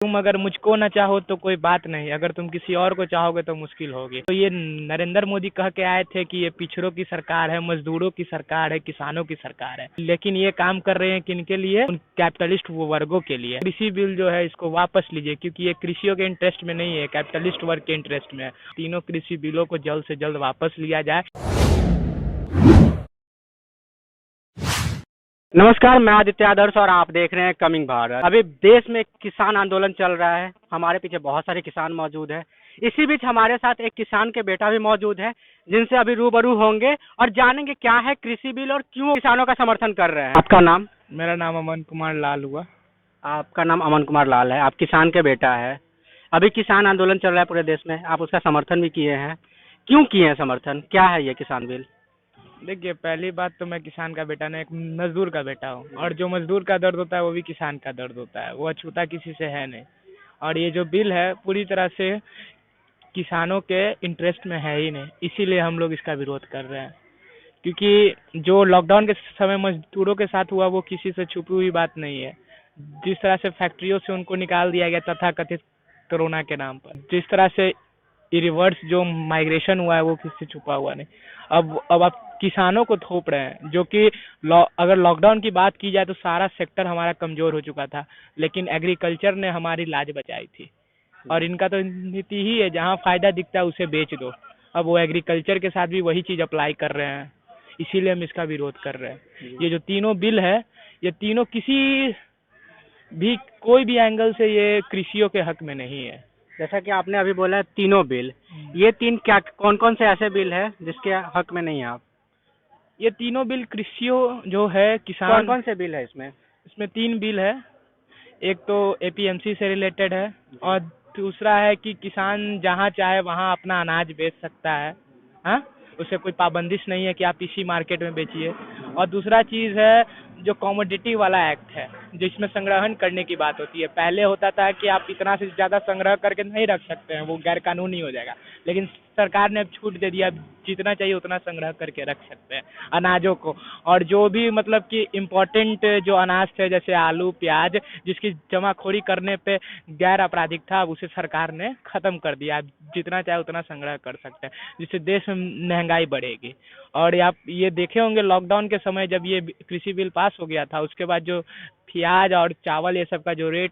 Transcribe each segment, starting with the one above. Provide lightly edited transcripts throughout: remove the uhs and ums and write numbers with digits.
तुम अगर मुझको ना चाहो तो कोई बात नहीं, अगर तुम किसी और को चाहोगे तो मुश्किल होगी। तो ये नरेंद्र मोदी कह के आए थे कि ये पिछड़ों की सरकार है, मजदूरों की सरकार है, किसानों की सरकार है, लेकिन ये काम कर रहे हैं किनके लिए? उन कैपिटलिस्ट वर्गों के लिए। कृषि बिल जो है इसको वापस लीजिए, क्योंकि ये कृषियों के इंटरेस्ट में नहीं है, कैपिटलिस्ट वर्ग के इंटरेस्ट में है। तीनों कृषि बिलों को जल्द से जल्द वापस लिया जाए। नमस्कार, मैं आदित्य आदर्श और आप देख रहे हैं कमिंग भारत। अभी देश में किसान आंदोलन चल रहा है। हमारे पीछे बहुत सारे किसान मौजूद है। इसी बीच हमारे साथ एक किसान के बेटा भी मौजूद है, जिनसे अभी रूबरू होंगे और जानेंगे क्या है कृषि बिल और क्यों किसानों का समर्थन कर रहे हैं। आपका नाम? मेरा नाम अमन कुमार लाल हुआ। आपका नाम अमन कुमार लाल है, आप किसान के बेटा है। अभी किसान आंदोलन चल रहा है पूरे देश में, आप उसका समर्थन भी किए हैं। क्यों किए हैं समर्थन, क्या है ये किसान बिल? देखिए, पहली बात तो मैं किसान का बेटा नहीं, एक मजदूर का बेटा हूँ, और जो मजदूर का दर्द होता है वो भी किसान का दर्द होता है, वो अछूता किसी से है नहीं। और ये जो बिल है पूरी तरह से किसानों के इंटरेस्ट में है ही नहीं, इसीलिए हम लोग इसका विरोध कर रहे हैं। क्योंकि जो लॉकडाउन के समय मजदूरों के साथ हुआ वो किसी से छुपी हुई बात नहीं है। जिस तरह से फैक्ट्रियों से उनको निकाल दिया गया तथाकथित कोरोना के नाम पर, जिस तरह से रिवर्स जो माइग्रेशन हुआ है वो किसी से छुपा हुआ नहीं। अब आप किसानों को थोप रहे हैं, जो कि अगर लॉकडाउन की बात की जाए तो सारा सेक्टर हमारा कमजोर हो चुका था, लेकिन एग्रीकल्चर ने हमारी लाज बचाई थी। और इनका तो नीति ही है, जहाँ फायदा दिखता है उसे बेच दो। अब वो एग्रीकल्चर के साथ भी वही चीज अप्लाई कर रहे हैं, इसीलिए हम इसका विरोध कर रहे हैं। ये जो तीनों बिल है, ये तीनों किसी भी कोई भी एंगल से ये कृषियों के हक में नहीं है। जैसा कि आपने अभी बोला तीनों बिल, ये तीन क्या कौन कौन से ऐसे बिल है जिसके हक में नहीं है आप? ये तीनों बिल कृषियों जो है किसान। कौन कौन से बिल है इसमें? इसमें 3 बिल है। एक तो एपीएमसी से रिलेटेड है, और दूसरा है कि किसान जहाँ चाहे वहाँ अपना अनाज बेच सकता है। हाँ, उसे कोई पाबंदिश नहीं है कि आप इसी मार्केट में बेचिए। और दूसरा चीज है जो कॉमोडिटी वाला एक्ट है, जिसमें संग्रहण करने की बात होती है। पहले होता था कि आप इतना से ज्यादा संग्रह करके नहीं रख सकते हैं, वो गैर कानूनी हो जाएगा, लेकिन सरकार ने अब छूट दे दिया, जितना चाहिए उतना संग्रह करके रख सकते हैं अनाजों को। और जो भी मतलब कि इम्पोर्टेंट जो अनाज थे, जैसे आलू प्याज, जिसकी जमाखोरी करने पे गैर आपराधिक था, अब उसे सरकार ने खत्म कर दिया। जितना चाहे उतना संग्रह कर सकते हैं, जिससे देश में महंगाई बढ़ेगी। और आप ये देखे होंगे लॉकडाउन के समय जब ये कृषि बिल पास हो गया था, उसके बाद जो प्याज और चावल ये सब का जो रेट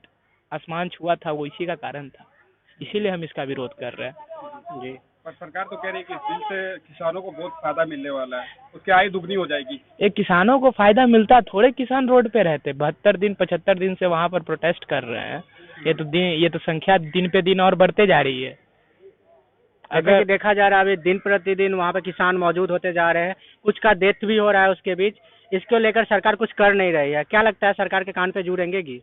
आसमान छुआ था, वो इसी का कारण था। इसीलिए हम इसका विरोध कर रहे हैं जी। पर सरकार तो कह रही है कि इस बिल से किसानों को बहुत फायदा मिलने वाला है, उसकी आय दुगनी हो जाएगी। एक किसानों को फायदा मिलता, थोड़े किसान रोड पे रहते, 72 दिन 75 दिन से वहां पर प्रोटेस्ट कर रहे हैं। ये तो संख्या दिन पे दिन और बढ़ते जा रही है। अगर देखा जा रहा है अभी दिन प्रतिदिन वहाँ पे किसान मौजूद होते जा रहे हैं, कुछ का डेथ भी हो रहा है उसके बीच। इसको लेकर सरकार कुछ कर नहीं रही है, क्या लगता है सरकार के कान पे जू रेंगेगी?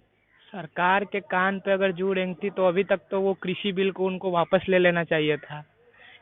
सरकार के कान पे अगर जू रेंगती तो अभी तक तो वो कृषि बिल को उनको वापस ले लेना चाहिए था।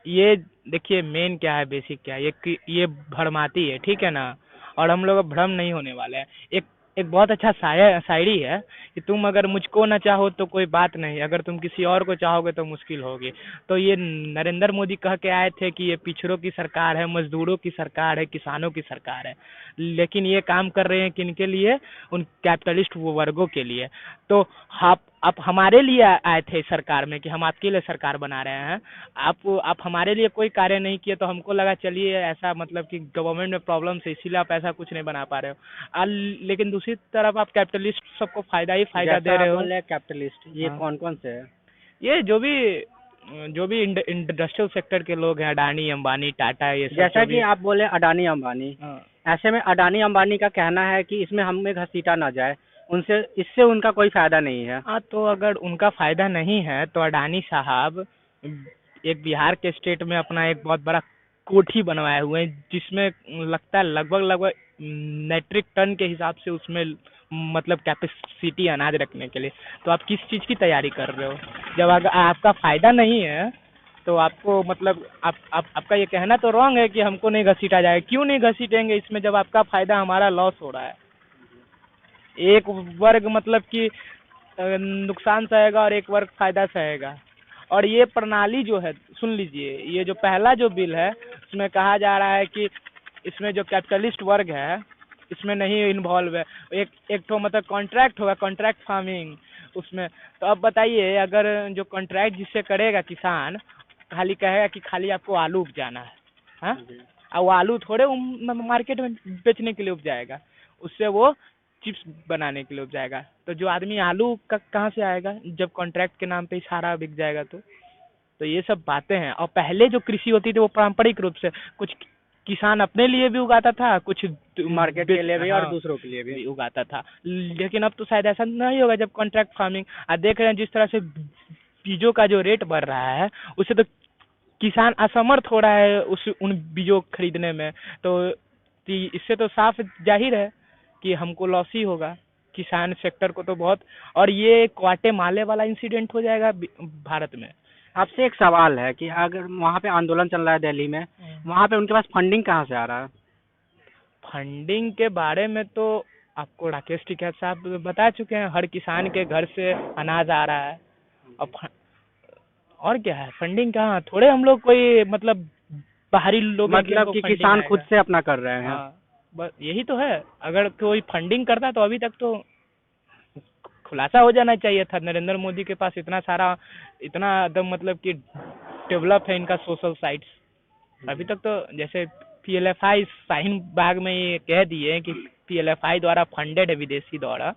ये देखिए, मेन क्या है, बेसिक क्या है, ये भ्रमाती है, ठीक है ना। और हम लोग भ्रम नहीं होने वाले हैं। एक एक बहुत अच्छा शायरी है कि तुम अगर मुझको ना चाहो तो कोई बात नहीं, अगर तुम किसी और को चाहोगे तो मुश्किल होगी। तो ये नरेंद्र मोदी कह के आए थे कि ये पिछड़ों की सरकार है, मजदूरों की सरकार है, किसानों की सरकार है, लेकिन ये काम कर रहे हैं किनके लिए? उन कैपिटलिस्ट वर्गों के लिए। तो आप हमारे लिए आए थे सरकार में कि हम आपके लिए सरकार बना रहे हैं। आप हमारे लिए कोई कार्य नहीं किए, तो हमको लगा चलिए ऐसा मतलब कि गवर्नमेंट में प्रॉब्लम है, इसीलिए आप ऐसा कुछ नहीं बना पा रहे हो। लेकिन दूसरी तरफ आप कैपिटलिस्ट सबको फायदा ही फायदा दे रहे हो। कैपिटलिस्ट ये कौन कौन से है? ये जो भी इंडस्ट्रियल सेक्टर के लोग हैं, अडानी अंबानी टाटा, ये सब। जैसा कि आप बोले अडानी अंबानी, ऐसे में अडानी अंबानी का कहना है कि इसमें हमें घसीटा ना जाए, उनसे इससे उनका कोई फायदा नहीं है। हाँ, तो अगर उनका फायदा नहीं है तो अडानी साहब एक बिहार के स्टेट में अपना एक बहुत बड़ा कोठी बनवाए हुए हैं, जिसमें लगता है लगभग मेट्रिक टन के हिसाब से उसमें मतलब कैपेसिटी अनाज रखने के लिए। तो आप किस चीज की तैयारी कर रहे हो? जब अगर आपका फायदा नहीं है तो आपको मतलब आपका ये कहना तो रॉन्ग है कि हमको नहीं घसीटा जाए। क्यों नहीं घसीटेंगे इसमें, जब आपका फायदा हमारा लॉस हो रहा है। एक वर्ग मतलब कि नुकसान सहेगा और एक वर्ग फायदा सहेगा। और ये प्रणाली जो है, सुन लीजिए, ये जो पहला जो बिल है उसमें कहा जा रहा है कि इसमें जो कैपिटलिस्ट वर्ग है इसमें नहीं इन्वॉल्व है। एक तो मतलब कॉन्ट्रैक्ट होगा, कॉन्ट्रैक्ट फार्मिंग, उसमें। तो अब बताइए, अगर जो कॉन्ट्रैक्ट जिससे करेगा किसान, खाली कहेगा कि खाली आपको आलू उपजाना है, हाँ, और वो आलू थोड़े मार्केट में बेचने के लिए उपजाएगा, उससे वो चिप्स बनाने के लिए उपजाएगा। तो जो आदमी आलू का कहाँ से आएगा जब कॉन्ट्रैक्ट के नाम पे ही सारा बिक जाएगा? तो ये सब बातें हैं। और पहले जो कृषि होती थी वो पारंपरिक रूप से कुछ किसान अपने लिए भी उगाता था, कुछ मार्केट के लिए भी और हाँ, दूसरों के लिए भी। उगाता था। लेकिन अब तो शायद ऐसा नहीं होगा जब कॉन्ट्रैक्ट फार्मिंग आप देख रहे हैं जिस तरह से बीजों का जो रेट बढ़ रहा है, उससे तो किसान असमर्थ हो रहा है उन बीजों को खरीदने में। तो इससे तो साफ जाहिर है कि हमको लॉस ही होगा, किसान सेक्टर को तो बहुत। और ये ग्वाटेमाला वाला इंसिडेंट हो जाएगा भारत में। आपसे एक सवाल है कि अगर वहाँ पे आंदोलन चल रहा है दिल्ली में, वहाँ पे उनके पास फंडिंग कहाँ से आ रहा है? फंडिंग के बारे में तो आपको राकेश टिकैत साहब बता चुके हैं, हर किसान के घर से अनाज आ रहा है। और क्या है, फंडिंग कहाँ, थोड़े हम लोग कोई मतलब बाहरी लोग मतलब कि किसान खुद से अपना कर रहे हैं। हाँ, बस यही तो है। अगर कोई फंडिंग करता तो अभी तक तो खुलासा हो जाना चाहिए था। नरेंद्र मोदी के पास इतना सारा, इतना एकदम मतलब कि डेवलप है इनका सोशल साइट्स। अभी तक तो जैसे पीएलएफआई शाहीन बाग में ये कह दिए कि पीएलएफआई द्वारा फंडेड है विदेशी द्वारा,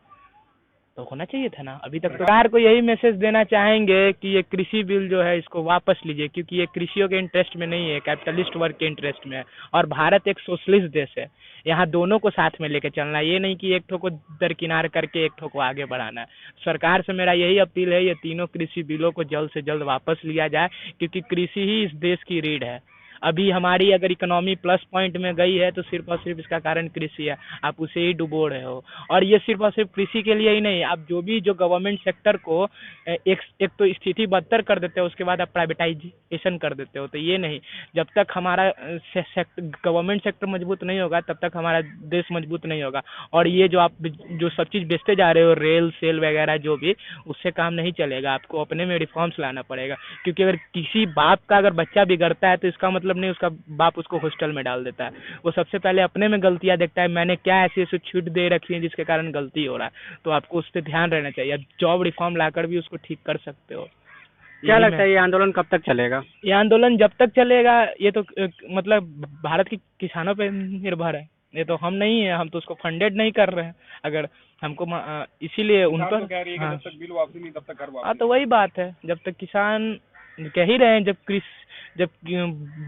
तो होना चाहिए था ना अभी तक। सरकार को यही मैसेज देना चाहेंगे कि ये कृषि बिल जो है इसको वापस लीजिए, क्योंकि ये कृषियों के इंटरेस्ट में नहीं है, कैपिटलिस्ट वर्ग के इंटरेस्ट में है। और भारत एक सोशलिस्ट देश है, यहाँ दोनों को साथ में लेके चलना है। ये नहीं कि एक ठो को दरकिनार करके एक ठो को आगे बढ़ाना है। सरकार से मेरा यही अपील है, ये तीनों कृषि बिलों को जल्द से जल्द वापस लिया जाए, क्योंकि कृषि ही इस देश की रीढ़ है। अभी हमारी अगर इकोनॉमी प्लस पॉइंट में गई है तो सिर्फ और सिर्फ इसका कारण कृषि है, आप उसे ही डुबो रहे हो। और ये सिर्फ और सिर्फ कृषि के लिए ही नहीं, आप जो गवर्नमेंट सेक्टर को एक तो स्थिति बदतर कर देते हो, उसके बाद आप प्राइवेटाइजेशन कर देते हो। तो ये नहीं, जब तक हमारा गवर्नमेंट सेक्टर मजबूत नहीं होगा तब तक हमारा देश मजबूत नहीं होगा। और ये जो आप जो सब चीज़ बेचते जा रहे हो, रेल सेल वगैरह जो भी, उससे काम नहीं चलेगा। आपको अपने में रिफॉर्म्स लाना पड़ेगा, क्योंकि अगर किसी बाप का अगर बच्चा बिगड़ता है तो इसका मतलब नहीं उसका बाप उसको हॉस्टल में डाल देता है। वो सबसे पहले अपने में गलतियां देखता है, मैंने क्या ऐसी ऐसी छूट दे रखी है जिसके कारण गलती हो रहा है। तो आपको उस पर ध्यान रहना चाहिए। जॉब रिफॉर्म लाकर भी उसको ठीक कर सकते हो। क्या लगता है ये आंदोलन कब तक चलेगा? ये आंदोलन जब तक चलेगा, ये तो मतलब भारत के किसानों पे निर्भर है। ये तो हम नहीं है, हम तो उसको फंडेड नहीं कर रहे हैं। अगर हमको इसीलिए उन पर तो कह रही है कि जब तक बिल वापसी नहीं तब तक घर वापसी। हाँ, तो वही बात है, जब तक किसान कह ही रहे हैं जब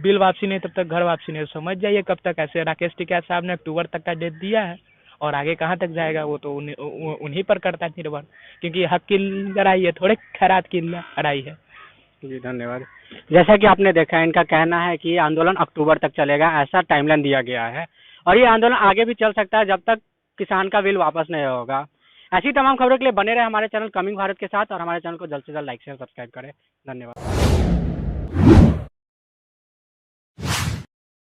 बिल वापसी नहीं तब तक घर वापसी नहीं। समझ जाइए कब तक ऐसे। राकेश टिकैत साहब ने अक्टूबर तक का डेट दिया है, और आगे कहाँ तक जाएगा वो तो उन्हीं पर करता है निर्भर, क्योंकि हक की लड़ाई है, थोड़े खैरात की लड़ाई है। जी धन्यवाद। जैसा कि आपने देखा, इनका कहना है कि ये आंदोलन अक्टूबर तक चलेगा, ऐसा टाइमलाइन दिया गया है। और ये आंदोलन आगे भी चल सकता है जब तक किसान का बिल वापस नहीं होगा। ऐसी तमाम खबरों के लिए बने रहे हमारे चैनल कमिंग भारत के साथ, और हमारे चैनल को जल्द से जल्द लाइक शेयर सब्सक्राइब करें। धन्यवाद।